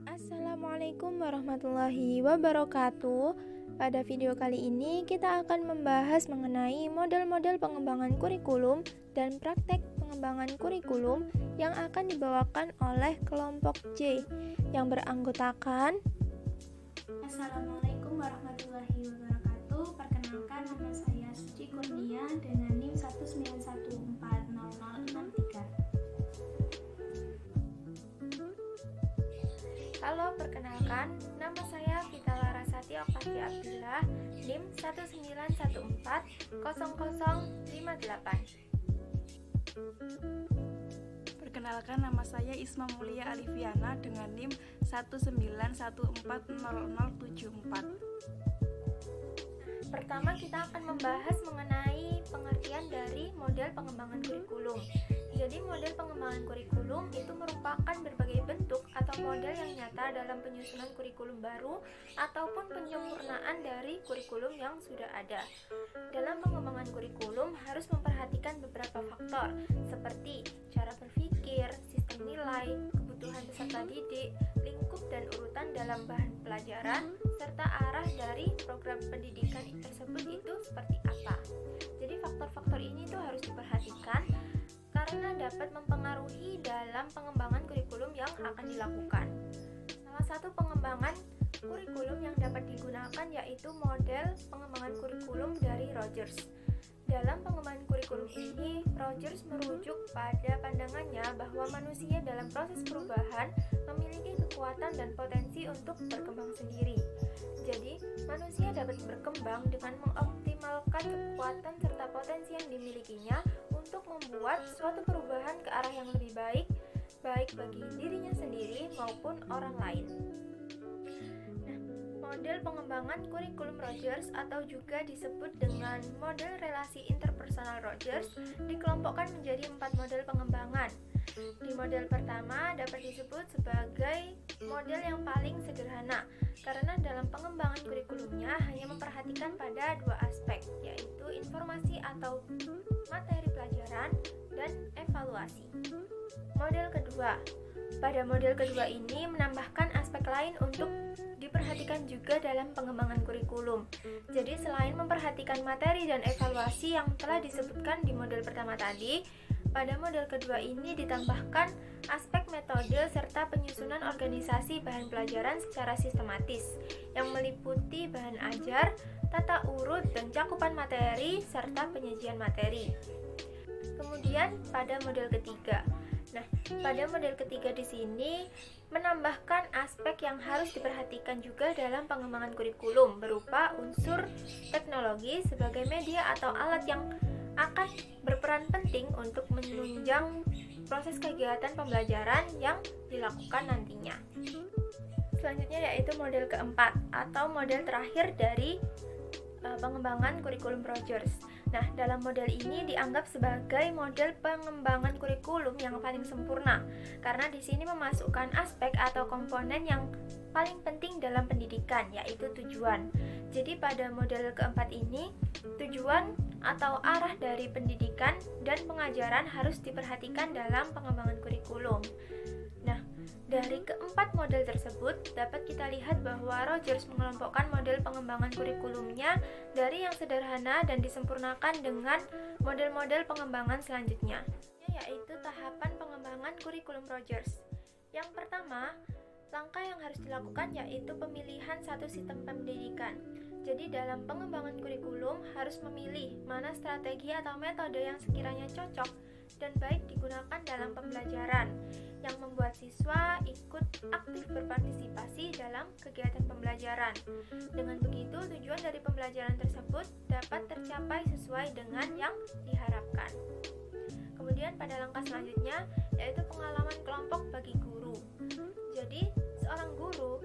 Assalamualaikum warahmatullahi wabarakatuh. Pada video kali ini kita akan membahas mengenai model-model pengembangan kurikulum dan praktek pengembangan kurikulum yang akan dibawakan oleh kelompok J yang beranggotakan. Assalamualaikum warahmatullahi wabarakatuh. Perkenalkan, nama saya Suci Kurnia dengan NIM 191400063. Halo, perkenalkan, nama saya Vita Larasati Oktavia Abdillah, NIM 191400058. Perkenalkan, nama saya Isma Mulia Aliviana dengan NIM 191400074. Pertama, kita akan membahas mengenai pengertian dari model pengembangan kurikulum. Jadi, model pengembangan kurikulum itu merupakan berbagai bentuk atau model yang nyata dalam penyusunan kurikulum baru ataupun penyempurnaan dari kurikulum yang sudah ada. Dalam pengembangan kurikulum harus memperhatikan beberapa faktor seperti cara berpikir, sistem nilai, kebutuhan peserta didik, lingkup dan urutan dalam bahan pelajaran, serta arah dari program pendidikan tersebut itu seperti apa. Jadi faktor-faktor ini tuh harus diperhatikan karena dapat mempengaruhi dalam pengembangan kurikulum yang akan dilakukan. Salah satu pengembangan kurikulum yang dapat digunakan yaitu model pengembangan kurikulum dari Rogers. Dalam pengembangan kurikulum ini, Rogers merujuk pada pandangannya bahwa manusia dalam proses perubahan memiliki kekuatan dan potensi untuk berkembang sendiri. Jadi, manusia dapat berkembang dengan mengoptimalkan kekuatan serta potensi yang dimilikinya untuk membuat suatu perubahan ke arah yang lebih baik, baik bagi dirinya sendiri maupun orang lain. Model pengembangan kurikulum Rogers atau juga disebut dengan model relasi interpersonal Rogers dikelompokkan menjadi 4 model pengembangan. Di model pertama dapat disebut sebagai model yang paling sederhana karena dalam pengembangan kurikulumnya hanya memperhatikan pada 2 aspek, yaitu informasi atau materi pelajaran dan evaluasi. Model kedua. Pada model kedua ini menambahkan aspek lain untuk diperhatikan juga dalam pengembangan kurikulum. Jadi selain memperhatikan materi dan evaluasi yang telah disebutkan di model pertama tadi, pada model kedua ini ditambahkan aspek metode serta penyusunan organisasi bahan pelajaran secara sistematis yang meliputi bahan ajar, tata urut dan cakupan materi serta penyajian materi. Kemudian pada model ketiga. Pada model ketiga di sini menambahkan aspek yang harus diperhatikan juga dalam pengembangan kurikulum berupa unsur teknologi sebagai media atau alat yang akan berperan penting untuk menunjang proses kegiatan pembelajaran yang dilakukan nantinya. Selanjutnya yaitu model keempat atau model terakhir dari pengembangan kurikulum Rogers. Dalam model ini dianggap sebagai model pengembangan kurikulum yang paling sempurna karena di sini memasukkan aspek atau komponen yang paling penting dalam pendidikan, yaitu tujuan. Jadi pada model keempat ini, tujuan atau arah dari pendidikan dan pengajaran harus diperhatikan dalam pengembangan kurikulum. Dari keempat model tersebut, dapat kita lihat bahwa Rogers mengelompokkan model pengembangan kurikulumnya dari yang sederhana dan disempurnakan dengan model-model pengembangan selanjutnya, yaitu tahapan pengembangan kurikulum Rogers. Yang pertama, langkah yang harus dilakukan yaitu pemilihan satu sistem pendidikan. Jadi dalam pengembangan kurikulum harus memilih mana strategi atau metode yang sekiranya cocok dan baik digunakan dalam pembelajaran yang membuat siswa ikut aktif berpartisipasi dalam kegiatan pembelajaran. Dengan begitu, tujuan dari pembelajaran tersebut dapat tercapai sesuai dengan yang diharapkan. Kemudian pada langkah selanjutnya yaitu pengalaman kelompok bagi guru. Jadi, seorang guru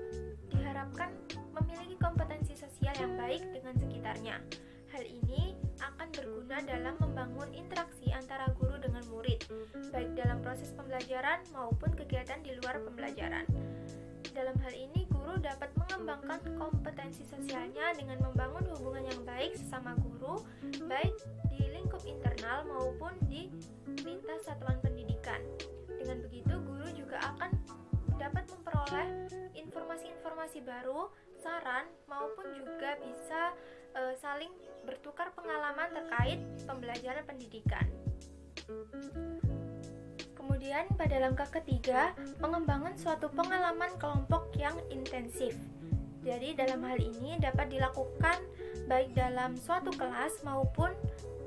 diharapkan memiliki kompetensi sosial yang baik dengan sekitarnya. Hal ini akan berguna dalam membangun interaksi antara guru dengan murid, baik dalam proses pembelajaran maupun kegiatan di luar pembelajaran. Dalam hal ini, guru dapat mengembangkan kompetensi sosialnya dengan membangun hubungan yang baik sesama guru, baik di lingkup internal maupun di lintas satuan pendidikan. Dengan begitu, guru juga akan dapat memperoleh informasi baru, saran, maupun juga bisa saling bertukar pengalaman terkait pembelajaran pendidikan. Kemudian pada langkah ketiga, pengembangan suatu pengalaman kelompok yang intensif. Jadi dalam hal ini dapat dilakukan baik dalam suatu kelas maupun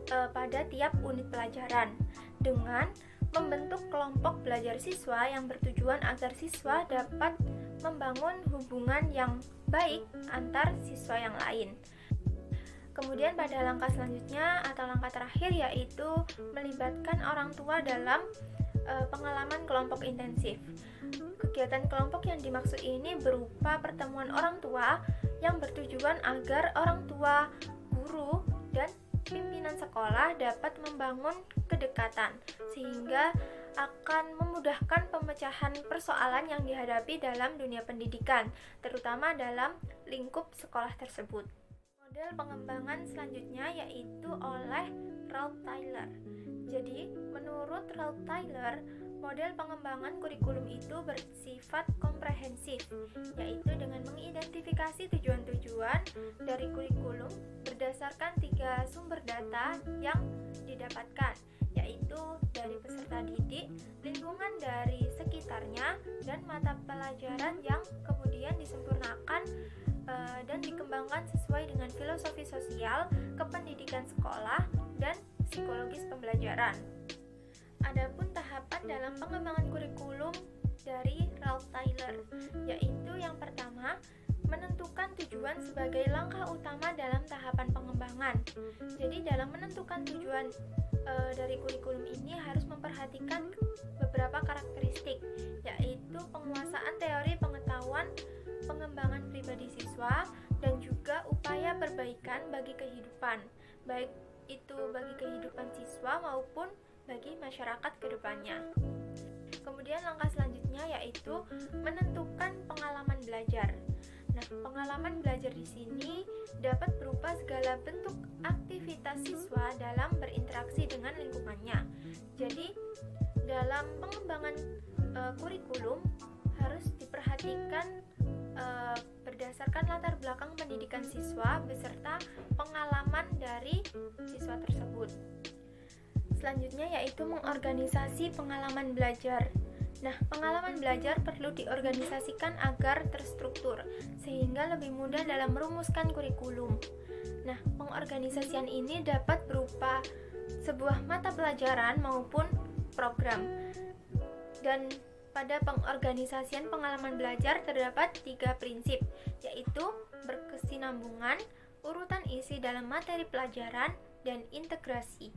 pada tiap unit pelajaran dengan membentuk kelompok belajar siswa yang bertujuan agar siswa dapat membangun hubungan yang baik antar siswa yang lain. Kemudian pada langkah selanjutnya atau langkah terakhir yaitu melibatkan orang tua dalam pengalaman kelompok intensif. Kegiatan kelompok yang dimaksud ini berupa pertemuan orang tua yang bertujuan agar orang tua, guru, dan pimpinan sekolah dapat membangun kedekatan sehingga akan memudahkan pemecahan persoalan yang dihadapi dalam dunia pendidikan, terutama dalam lingkup sekolah tersebut. Model pengembangan selanjutnya yaitu oleh Ralph Tyler. Jadi, menurut Ralph Tyler, model pengembangan kurikulum itu bersifat komprehensif, yaitu dengan mengidentifikasi tujuan-tujuan dari kurikulum berdasarkan 3 sumber data yang didapatkan, yaitu dari peserta didik, lingkungan dari sekitarnya, dan mata pelajaran yang kemudian disempurnakan dan dikembangkan sesuai dengan filosofi sosial, kependidikan sekolah, dan psikologis pembelajaran. Adapun tahapan dalam pengembangan kurikulum dari Ralph Tyler, yaitu yang pertama, menentukan tujuan sebagai langkah utama dalam tahapan pengembangan. Jadi dalam menentukan tujuan dari kurikulum ini harus memperhatikan beberapa karakteristik, yaitu penguasaan teori pengetahuan, pengembangan pribadi siswa, dan juga upaya perbaikan bagi kehidupan, baik itu bagi kehidupan siswa maupun bagi masyarakat ke depannya. Kemudian langkah selanjutnya yaitu menentukan pengalaman belajar. Nah, pengalaman belajar di sini dapat berupa segala bentuk aktivitas siswa dalam berinteraksi dengan lingkungannya. Jadi, dalam pengembangan kurikulum harus diperhatikan berdasarkan latar belakang pendidikan siswa beserta pengalaman dari siswa tersebut. Selanjutnya yaitu mengorganisasi pengalaman belajar. Nah, pengalaman belajar perlu diorganisasikan agar terstruktur sehingga lebih mudah dalam merumuskan kurikulum. Nah, pengorganisasian ini dapat berupa sebuah mata pelajaran maupun program. Dan pada pengorganisasian pengalaman belajar terdapat 3 prinsip, yaitu berkesinambungan, urutan isi dalam materi pelajaran, dan integrasi.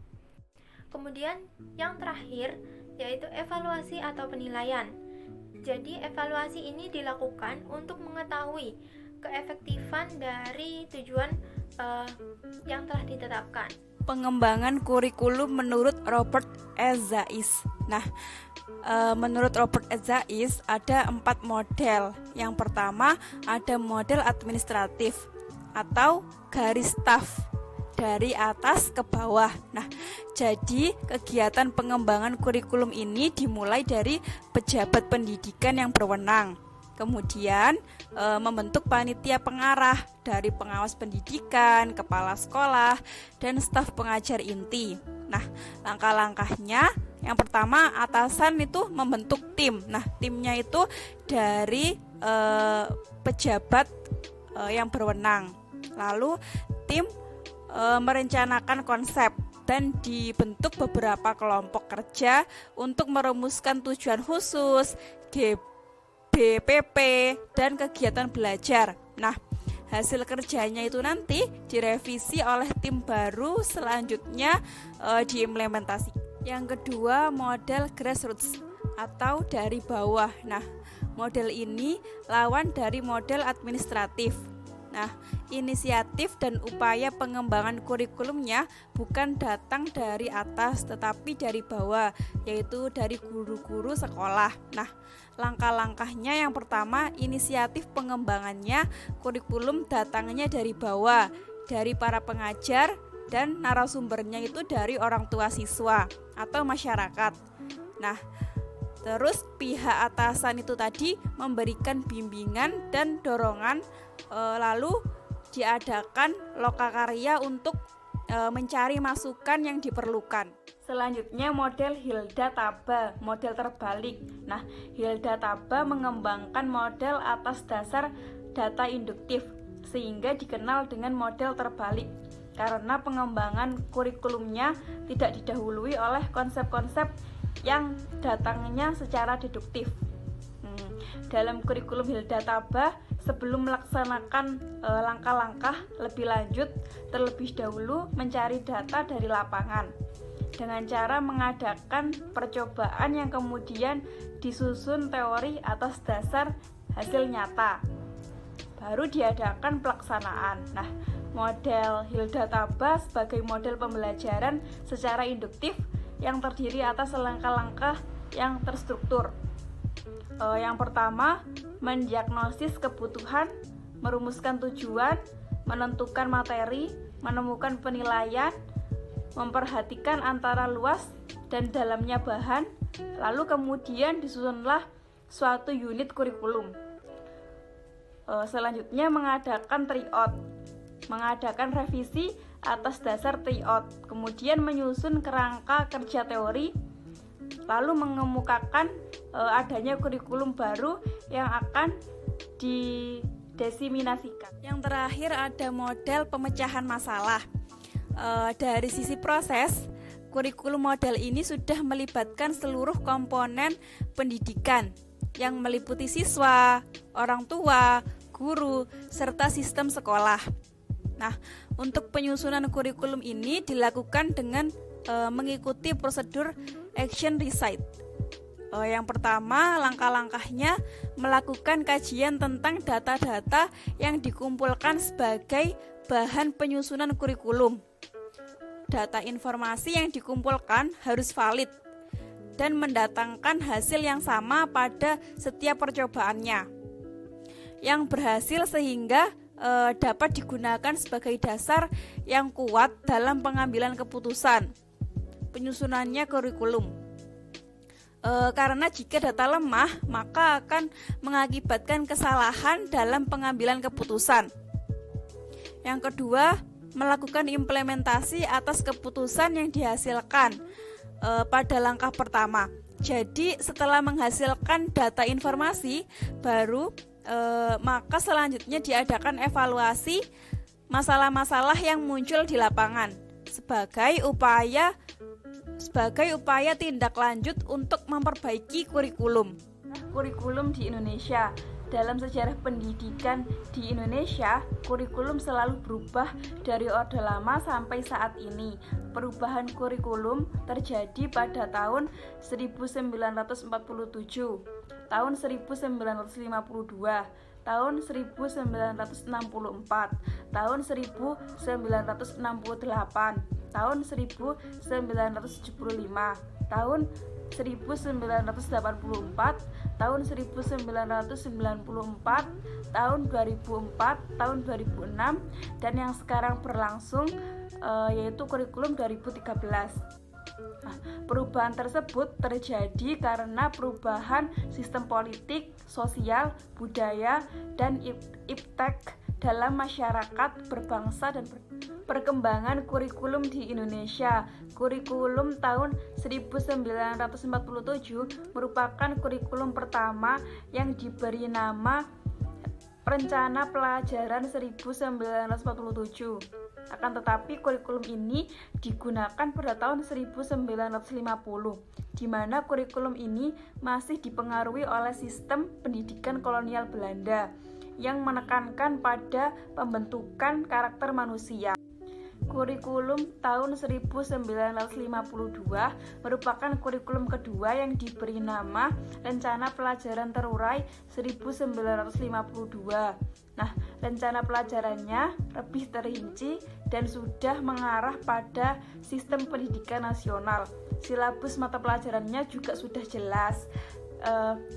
Kemudian yang terakhir yaitu evaluasi atau penilaian. Jadi evaluasi ini dilakukan untuk mengetahui keefektifan dari tujuan yang telah ditetapkan. Pengembangan kurikulum menurut Robert Eszais. Nah, menurut Robert Eszais ada 4 model. Yang pertama ada model administratif atau garis staf dari atas ke bawah. Nah, jadi kegiatan pengembangan kurikulum ini dimulai dari pejabat pendidikan yang berwenang. Kemudian membentuk panitia pengarah dari pengawas pendidikan, kepala sekolah, dan staf pengajar inti. Nah, langkah-langkahnya yang pertama atasan itu membentuk tim. Nah, timnya itu dari pejabat yang berwenang. Lalu tim merencanakan konsep dan dibentuk beberapa kelompok kerja untuk merumuskan tujuan khusus, BPP, dan kegiatan belajar. Nah, hasil kerjanya itu nanti direvisi oleh tim baru, selanjutnya diimplementasi. Yang kedua, model grassroots atau dari bawah. Nah, model ini lawan dari model administratif. Nah, inisiatif dan upaya pengembangan kurikulumnya bukan datang dari atas tetapi dari bawah, yaitu dari guru-guru sekolah. Nah, langkah-langkahnya yang pertama, inisiatif pengembangannya kurikulum datangnya dari bawah, dari para pengajar, dan narasumbernya itu dari orang tua siswa atau masyarakat. Nah, Terus pihak atasan itu tadi memberikan bimbingan dan dorongan, lalu diadakan lokakarya untuk mencari masukan yang diperlukan. Selanjutnya model Hilda Taba, model terbalik. Nah, Hilda Taba mengembangkan model atas dasar data induktif sehingga dikenal dengan model terbalik karena pengembangan kurikulumnya tidak didahului oleh konsep-konsep yang datangnya secara deduktif. Dalam kurikulum Hilda Taba, sebelum melaksanakan langkah-langkah lebih lanjut, terlebih dahulu mencari data dari lapangan dengan cara mengadakan percobaan yang kemudian disusun teori atas dasar hasil nyata. Baru diadakan pelaksanaan. Nah, model Hilda Taba sebagai model pembelajaran secara induktif yang terdiri atas langkah-langkah yang terstruktur. Yang pertama, mendiagnosis kebutuhan, merumuskan tujuan, menentukan materi, menemukan penilaian, memperhatikan antara luas dan dalamnya bahan, lalu kemudian disusunlah suatu unit kurikulum. Selanjutnya mengadakan tryout, mengadakan revisi atas dasar tryout, kemudian menyusun kerangka kerja teori, lalu mengemukakan adanya kurikulum baru yang akan didesiminasikan. Yang terakhir ada model pemecahan masalah. Dari sisi proses, kurikulum model ini sudah melibatkan seluruh komponen pendidikan yang meliputi siswa, orang tua, guru, serta sistem sekolah. Nah, untuk penyusunan kurikulum ini dilakukan dengan mengikuti prosedur action recite. Yang pertama, langkah-langkahnya melakukan kajian tentang data-data yang dikumpulkan sebagai bahan penyusunan kurikulum. Data informasi yang dikumpulkan harus valid dan mendatangkan hasil yang sama pada setiap percobaannya yang berhasil sehingga dapat digunakan sebagai dasar yang kuat dalam pengambilan keputusan penyusunannya kurikulum. Karena jika data lemah, maka akan mengakibatkan kesalahan dalam pengambilan keputusan. Yang kedua, melakukan implementasi atas keputusan yang dihasilkan pada langkah pertama. Jadi setelah menghasilkan data informasi baru, maka selanjutnya diadakan evaluasi masalah-masalah yang muncul di lapangan sebagai upaya tindak lanjut untuk memperbaiki kurikulum. Kurikulum di Indonesia. Dalam sejarah pendidikan di Indonesia, kurikulum selalu berubah dari Orde Lama sampai saat ini. Perubahan kurikulum terjadi pada tahun 1947, tahun 1952, tahun 1964, tahun 1968, tahun 1975, tahun 1984, tahun 1994, tahun 2004, tahun 2006, dan yang sekarang berlangsung yaitu kurikulum 2013. Nah, perubahan tersebut terjadi karena perubahan sistem politik, sosial, budaya, dan iptek dalam masyarakat berbangsa dan perkembangan kurikulum di Indonesia. Kurikulum tahun 1947 merupakan kurikulum pertama yang diberi nama Rencana Pelajaran 1947. Akan tetapi kurikulum ini digunakan pada tahun 1950, di mana kurikulum ini masih dipengaruhi oleh sistem pendidikan kolonial Belanda yang menekankan pada pembentukan karakter manusia. Kurikulum tahun 1952 merupakan kurikulum kedua yang diberi nama Rencana Pelajaran Terurai 1952. Nah, rencana pelajarannya lebih terinci dan sudah mengarah pada sistem pendidikan nasional. Silabus mata pelajarannya juga sudah jelas.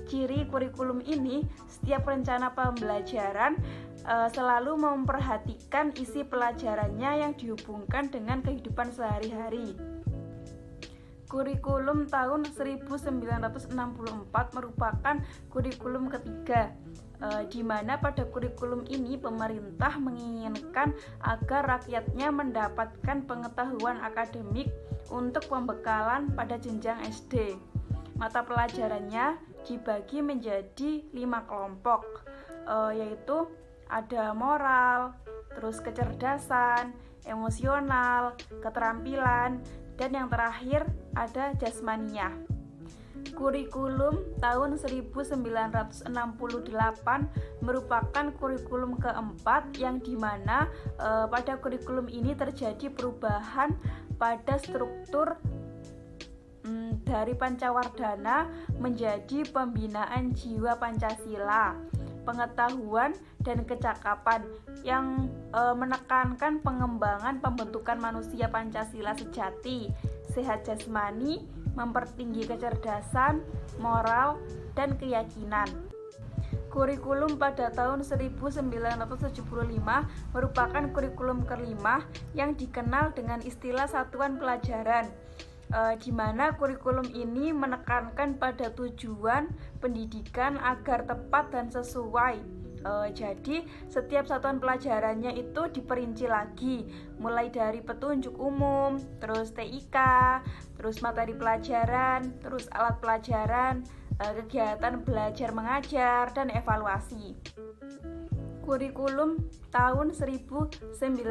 Ciri kurikulum ini, setiap rencana pembelajaran selalu memperhatikan isi pelajarannya yang dihubungkan dengan kehidupan sehari-hari. Kurikulum tahun 1964 merupakan kurikulum ketiga, di mana pada kurikulum ini pemerintah menginginkan agar rakyatnya mendapatkan pengetahuan akademik untuk pembekalan pada jenjang SD. Mata pelajarannya dibagi menjadi 5 kelompok, yaitu ada moral, terus kecerdasan, emosional, keterampilan, dan yang terakhir ada jasmaniah. Kurikulum tahun 1968 merupakan kurikulum keempat yang dimana pada kurikulum ini terjadi perubahan pada struktur dari Pancawardhana menjadi pembinaan jiwa Pancasila, pengetahuan dan kecakapan yang menekankan pengembangan pembentukan manusia Pancasila sejati, sehat jasmani, mempertinggi kecerdasan, moral, dan keyakinan. Kurikulum pada tahun 1975 merupakan kurikulum kelima yang dikenal dengan istilah satuan pelajaran, di mana kurikulum ini menekankan pada tujuan pendidikan agar tepat dan sesuai. Jadi setiap satuan pelajarannya itu diperinci lagi, mulai dari petunjuk umum, terus TIK, terus materi pelajaran, terus alat pelajaran, kegiatan belajar mengajar, dan evaluasi. Kurikulum tahun 1984,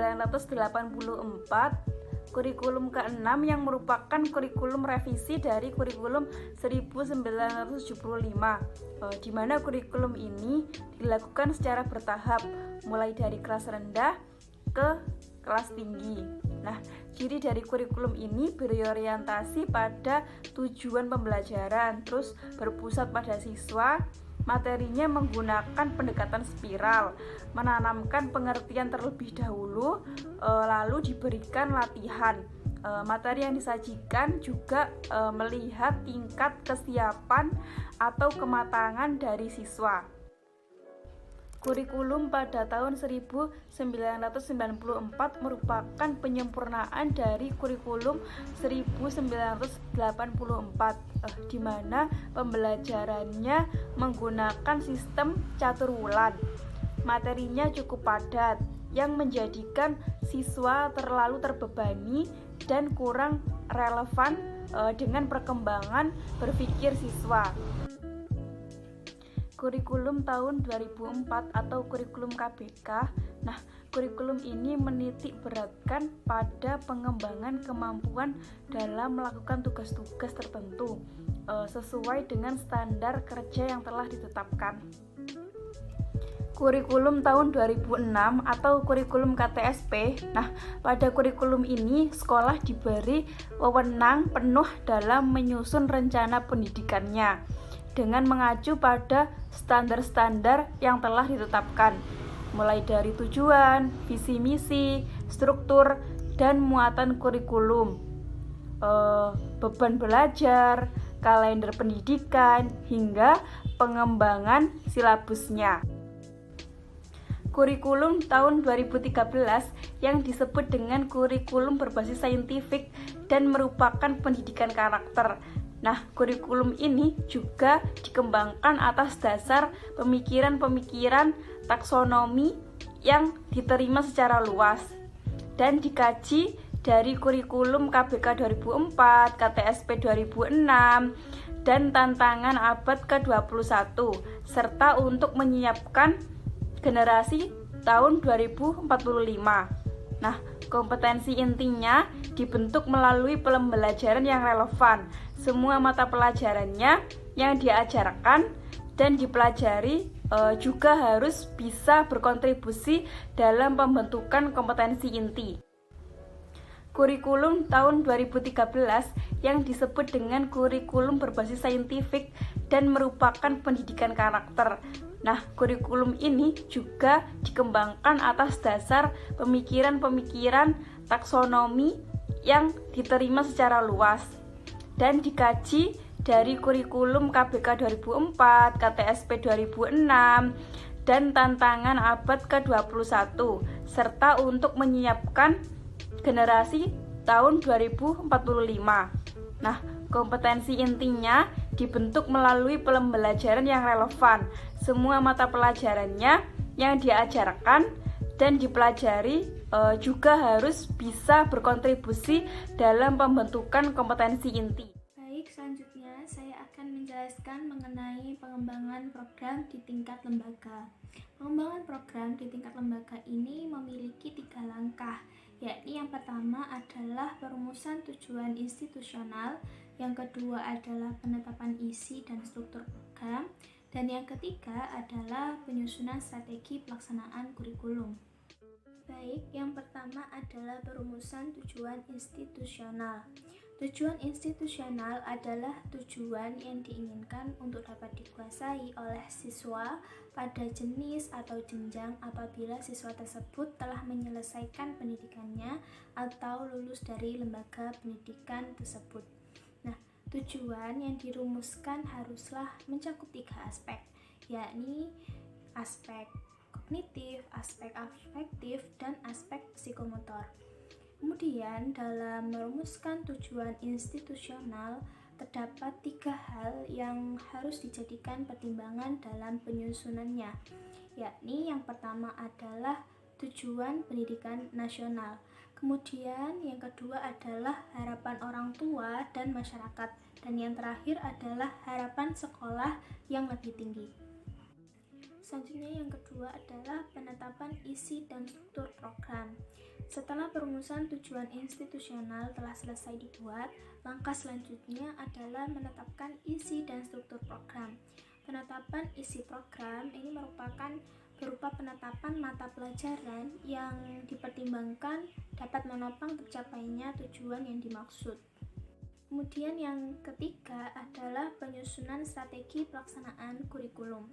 kurikulum ke-6 yang merupakan kurikulum revisi dari kurikulum 1975, di mana kurikulum ini dilakukan secara bertahap, mulai dari kelas rendah ke kelas tinggi. Nah, ciri dari kurikulum ini berorientasi pada tujuan pembelajaran, terus berpusat pada siswa. Materinya menggunakan pendekatan spiral, menanamkan pengertian terlebih dahulu, lalu diberikan latihan. Materi yang disajikan juga melihat tingkat kesiapan atau kematangan dari siswa. Kurikulum pada tahun 1994 merupakan penyempurnaan dari kurikulum 1984, di mana pembelajarannya menggunakan sistem caturwulan. Materinya cukup padat, yang menjadikan siswa terlalu terbebani dan kurang relevan dengan perkembangan berpikir siswa. Kurikulum tahun 2004 atau kurikulum KBK. Nah, kurikulum ini menitik beratkan pada pengembangan kemampuan dalam melakukan tugas-tugas tertentu sesuai dengan standar kerja yang telah ditetapkan. Kurikulum tahun 2006 atau kurikulum KTSP. Nah, pada kurikulum ini sekolah diberi wewenang penuh dalam menyusun rencana pendidikannya dengan mengacu pada standar-standar yang telah ditetapkan, mulai dari tujuan, visi misi, struktur, dan muatan kurikulum, beban belajar, kalender pendidikan, hingga pengembangan silabusnya. Kurikulum tahun 2013 yang disebut dengan kurikulum berbasis saintifik dan merupakan pendidikan karakter. Nah, kurikulum ini juga dikembangkan atas dasar pemikiran-pemikiran taksonomi yang diterima secara luas dan dikaji dari kurikulum KBK 2004, KTSP 2006, dan tantangan abad ke-21, serta untuk menyiapkan generasi tahun 2045. Nah, kompetensi intinya dibentuk melalui pembelajaran yang relevan. Semua mata pelajarannya yang diajarkan dan dipelajari juga harus bisa berkontribusi dalam pembentukan kompetensi inti. Kurikulum tahun 2013 yang disebut dengan kurikulum berbasis saintifik dan merupakan pendidikan karakter. Nah, kurikulum ini juga dikembangkan atas dasar pemikiran-pemikiran taksonomi yang diterima secara luas dan dikaji dari kurikulum KBK 2004, KTSP 2006, dan tantangan abad ke-21, serta untuk menyiapkan generasi tahun 2045. Nah, Kompetensi intinya dibentuk melalui pembelajaran yang relevan. Semua mata pelajarannya yang diajarkan dan dipelajari juga harus bisa berkontribusi dalam pembentukan kompetensi inti. Baik, selanjutnya saya akan menjelaskan mengenai pengembangan program di tingkat lembaga. Pengembangan program di tingkat lembaga ini memiliki 3 langkah, yakni yang pertama adalah perumusan tujuan institusional, yang kedua adalah penetapan isi dan struktur program, dan yang ketiga adalah penyusunan strategi pelaksanaan kurikulum. Baik, yang pertama adalah perumusan tujuan institusional. Tujuan institusional adalah tujuan yang diinginkan untuk dapat dikuasai oleh siswa pada jenis atau jenjang apabila siswa tersebut telah menyelesaikan pendidikannya atau lulus dari lembaga pendidikan tersebut. Nah, tujuan yang dirumuskan haruslah mencakup 3 aspek, yakni aspek kognitif, aspek afektif, dan aspek psikomotor. Kemudian dalam merumuskan tujuan institusional terdapat 3 hal yang harus dijadikan pertimbangan dalam penyusunannya, yakni yang pertama adalah tujuan pendidikan nasional, kemudian yang kedua adalah harapan orang tua dan masyarakat, dan yang terakhir adalah harapan sekolah yang lebih tinggi. Selanjutnya yang kedua adalah penetapan isi dan struktur program. Setelah perumusan tujuan institusional telah selesai dibuat, langkah selanjutnya adalah menetapkan isi dan struktur program. Penetapan isi program ini merupakan berupa penetapan mata pelajaran yang dipertimbangkan dapat menopang tercapainya tujuan yang dimaksud. Kemudian yang ketiga adalah penyusunan strategi pelaksanaan kurikulum.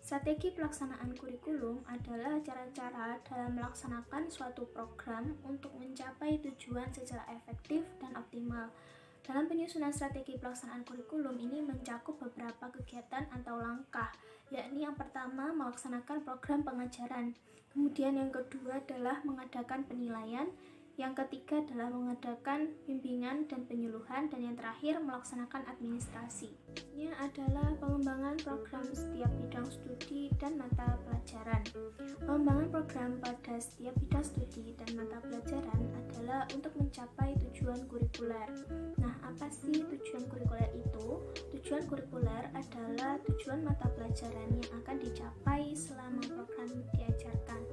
Strategi pelaksanaan kurikulum adalah cara-cara dalam melaksanakan suatu program untuk mencapai tujuan secara efektif dan optimal. Dalam penyusunan strategi pelaksanaan kurikulum ini mencakup beberapa kegiatan atau langkah, yakni yang pertama melaksanakan program pengajaran, kemudian yang kedua adalah mengadakan penilaian, yang ketiga adalah mengadakan bimbingan dan penyuluhan, dan yang terakhir melaksanakan administrasi. Ini adalah pengembangan program setiap bidang studi dan mata pelajaran. Pengembangan program pada setiap bidang studi dan mata pelajaran adalah untuk mencapai tujuan kurikuler. Nah, apa sih tujuan kurikuler itu? Tujuan kurikuler adalah tujuan mata pelajaran yang akan dicapai selama program diajarkan.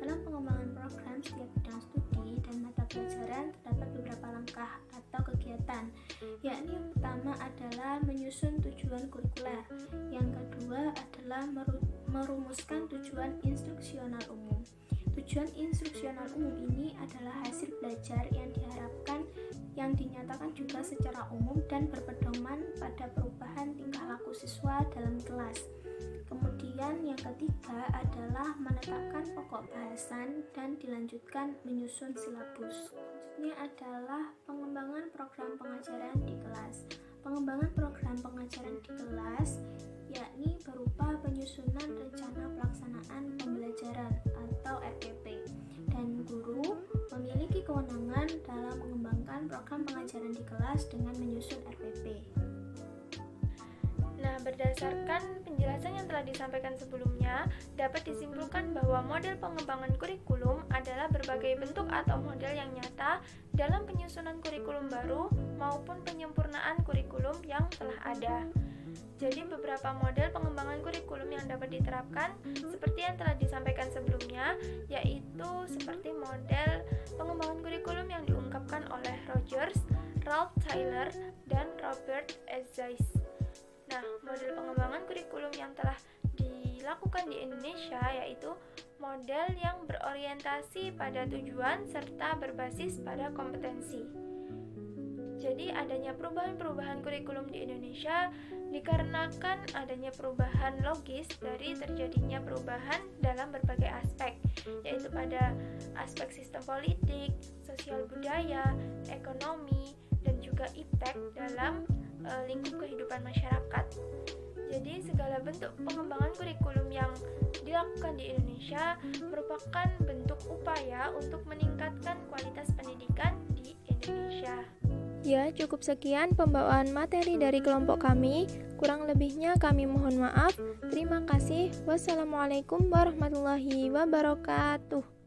Dalam pengembangan program setiap bidang studi dan mata pelajaran terdapat beberapa langkah atau kegiatan, yakni yang pertama adalah menyusun tujuan kurikuler, yang kedua adalah merumuskan tujuan instruksional umum. Tujuan instruksional umum ini adalah hasil belajar yang diharapkan yang dinyatakan juga secara umum dan berpedoman pada perubahan tingkah laku siswa dalam kelas. Kemudian yang ketiga adalah menetapkan pokok bahasan dan dilanjutkan menyusun silabus. Selanjutnya adalah pengembangan program pengajaran di kelas. Pengembangan program pengajaran di kelas yakni berupa penyusunan rencana pelaksanaan pembelajaran atau RPP, dan guru memiliki kewenangan dalam mengembangkan program pengajaran di kelas dengan menyusun RPP. Nah, berdasarkan penjelasan yang telah disampaikan sebelumnya, dapat disimpulkan bahwa model pengembangan kurikulum adalah berbagai bentuk atau model yang nyata dalam penyusunan kurikulum baru maupun penyempurnaan kurikulum yang telah ada. Jadi beberapa model pengembangan kurikulum yang dapat diterapkan seperti yang telah disampaikan sebelumnya, yaitu seperti model pengembangan kurikulum yang diungkapkan oleh Rogers, Ralph Tyler, dan Robert Ezais. Nah, model pengembangan kurikulum yang telah dilakukan di Indonesia yaitu model yang berorientasi pada tujuan serta berbasis pada kompetensi. Jadi adanya perubahan-perubahan kurikulum di Indonesia dikarenakan adanya perubahan logis dari terjadinya perubahan dalam berbagai aspek, yaitu pada aspek sistem politik, sosial budaya, ekonomi, dan juga iptek dalam lingkup kehidupan masyarakat. Jadi segala bentuk pengembangan kurikulum yang dilakukan di Indonesia merupakan bentuk upaya untuk meningkatkan kualitas pendidikan di Indonesia. Ya, cukup sekian pembawaan materi dari kelompok kami. Kurang lebihnya kami mohon maaf. Terima kasih. Wassalamualaikum warahmatullahi wabarakatuh.